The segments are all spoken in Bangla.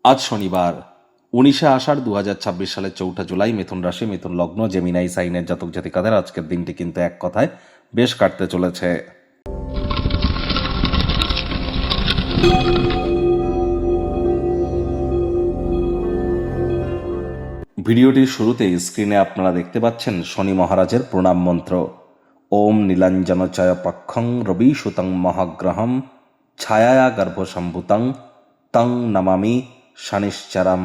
আজ শনিবার 19শে আষাঢ় 2026 সালের 4 জুলাই। মিথুন রাশি, মিথুন লগ্ন, জেমিনাই সাইনের জাতক জাতিকাদের আজকের দিনটি কিন্তু এক কথায় বেশ কাটতে চলেছে। ভিডিওটির শুরুতেই স্ক্রিনে আপনারা দেখতে পাচ্ছেন শনি মহারাজের প্রণাম মন্ত্র। ওম নীলাঞ্জনচয় পক্ষং রবি সুতং মহাগ্রহম ছায়া গর্ভসম্ভূতং তং নমামি শনিশ্চরম।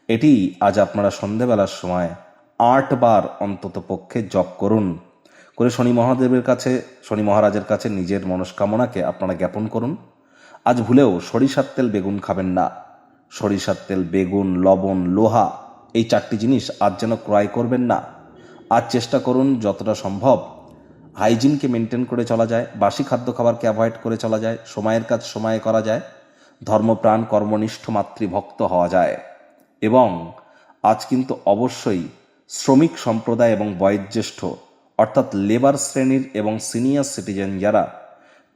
এটি আজ আপনারা সন্ধেবেলার সময় 8 বার অন্তত পক্ষে জপ করুন। করে শনি মহারাজের কাছে নিজের মনস্কামনাকে আপনারা জ্ঞাপন করুন। আজ ভুলেও সরিষার তেল বেগুন খাবেন না। সরিষার তেল, বেগুন, লবণ, লোহা, এই 4টি জিনিস আজ যেন ক্রয় করবেন না। আজ চেষ্টা করুন যতটা সম্ভব হাইজিনকে মেনটেন করে চলা যায়, বাসি খাদ্য খাবারকে অ্যাভয়েড করে চলা যায়, সময়ের কাজ সময়ে করা যায়, ধর্মপ্রাণ কর্মনিষ্ঠ মাতৃভক্ত হওয়া যায়। এবং আজ কিন্তু অবশ্যই শ্রমিক সম্প্রদায় এবং বয়োজ্যেষ্ঠ অর্থাৎ লেবার শ্রেণীর এবং সিনিয়র সিটিজেন যারা,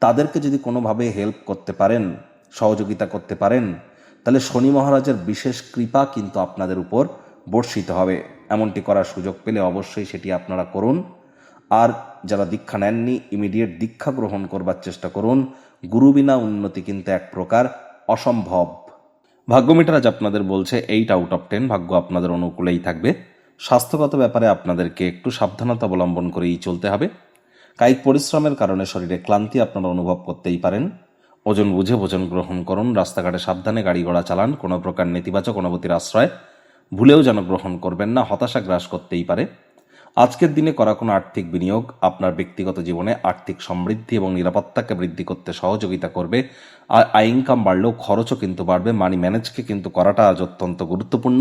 তাদেরকে যদি কোনোভাবে হেল্প করতে পারেন, সহযোগিতা করতে পারেন, তাহলে শনি মহারাজের বিশেষ কৃপা কিন্তু আপনাদের উপর বর্ষিত হবে। এমনটি করার সুযোগ পেলে অবশ্যই সেটি আপনারা করুন। আর যারা দীক্ষা নেননি, ইমিডিয়েট দীক্ষা গ্রহণ করবার চেষ্টা করুন। গুরু বিনা উন্নতি কিন্তু এক প্রকার অসম্ভব। ভাগ্যমিটার আজ আপনাদের বলছে 8 আউট অফ 10, ভাগ্য আপনাদের অনুকূলেই থাকবে। স্বাস্থ্যগত ব্যাপারে আপনাদেরকে একটু সাবধানতা অবলম্বন করেই চলতে হবে। কায়িক পরিশ্রমের কারণে শরীরে ক্লান্তি আপনারা অনুভব করতেই পারেন। ওজন বুঝে ভোজন গ্রহণ করুন। রাস্তাঘাটে সাবধানে গাড়ি ঘোড়া চালান। কোনো প্রকার নেতিবাচক অনুভূতির আশ্রয় ভুলেও যেন গ্রহণ করবেন না, হতাশা গ্রাস করতেই পারে। আজকের দিনে করা কোনো আর্থিক বিনিয়োগ আপনার ব্যক্তিগত জীবনে আর্থিক সমৃদ্ধি এবং নিরাপত্তাকে বৃদ্ধি করতে সহযোগিতা করবে। আর আয় ইনকাম বাড়লেও খরচও কিন্তু বাড়বে। মানি ম্যানেজকে কিন্তু করাটা আজ অত্যন্ত গুরুত্বপূর্ণ।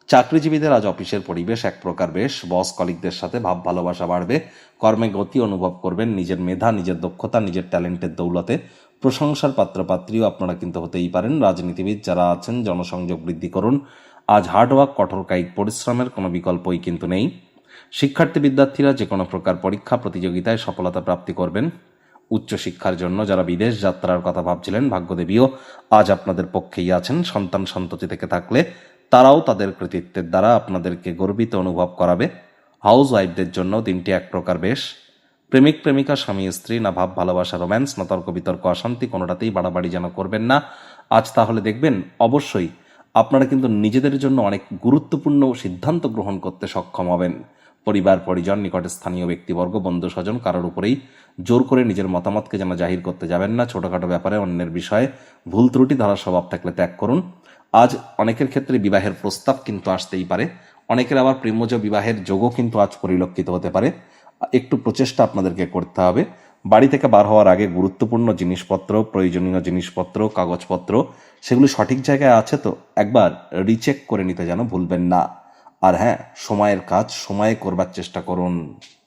চাকরিজীবীদের আজ অফিসের পরিবেশ এক প্রকার বেশ। বস কলিগদের সাথে ভাব ভালোবাসা বাড়বে। কর্মে গতি অনুভব করবেন। নিজের মেধা, নিজের দক্ষতা, নিজের ট্যালেন্টের দৌলতে প্রশংসার পাত্রপাত্রীও আপনারা কিন্তু হতেই পারেন। রাজনীতিবিদ যারা আছেন, জনসংযোগ বৃদ্ধি করুন। আজ হার্ডওয়ার্ক, কঠোর কায়িক পরিশ্রমের কোনো বিকল্পই কিন্তু নেই। শিক্ষার্থী বিদ্যার্থীরা যে কোনো প্রকার পরীক্ষা প্রতিযোগিতায় সফলতা প্রাপ্তি করবেন। উচ্চশিক্ষার জন্য যারা বিদেশ যাত্রার কথা ভাবছিলেন, ভাগ্যদেবীও আজ আপনাদের পক্ষেই আছেন। সন্তান সন্ততি থেকে থাকলে তারাও তাদের কৃতিত্বের দ্বারা আপনাদেরকে গর্বিত অনুভব করাবে। হাউস ওয়াইফদের জন্য দিনটি এক প্রকার বেশ। প্রেমিক প্রেমিকা, স্বামী স্ত্রী, না ভাব ভালোবাসা, রোম্যান্স, না তর্ক বিতর্ক, অশান্তি, কোনোটাতেই বাড়াবাড়ি যেন করবেন না আজ। তাহলে দেখবেন অবশ্যই আপনারা কিন্তু নিজেদের জন্য অনেক গুরুত্বপূর্ণ সিদ্ধান্ত গ্রহণ করতে সক্ষম হবেন। পরিবার পরিজন, নিকটে স্থানীয় ব্যক্তিবর্গ, বন্ধু স্বজন কারোর উপরেই জোর করে নিজের মতামতকে যেন জাহির করতে যাবেন না। ছোটখাটো ব্যাপারে অন্যের বিষয়ে ভুল ত্রুটি ধরার স্বভাব থাকলে ত্যাগ করুন। আজ অনেকের ক্ষেত্রে বিবাহের প্রস্তাব কিন্তু আসতেই পারে। অনেকের আবার প্রেমজ বিবাহের যোগও কিন্তু আজ পরিলক্ষিত হতে পারে। একটু প্রচেষ্টা আপনাদেরকে করতে হবে। বাড়ি থেকে বার হওয়ার আগে গুরুত্বপূর্ণ জিনিসপত্র, প্রয়োজনীয় জিনিসপত্র, কাগজপত্র, সেগুলি সঠিক জায়গায় আছে তো একবার রিচেক করে নিতে যেন ভুলবেন না। আর হ্যাঁ, সময়ের কাজ সময়ে করবার চেষ্টা করুন।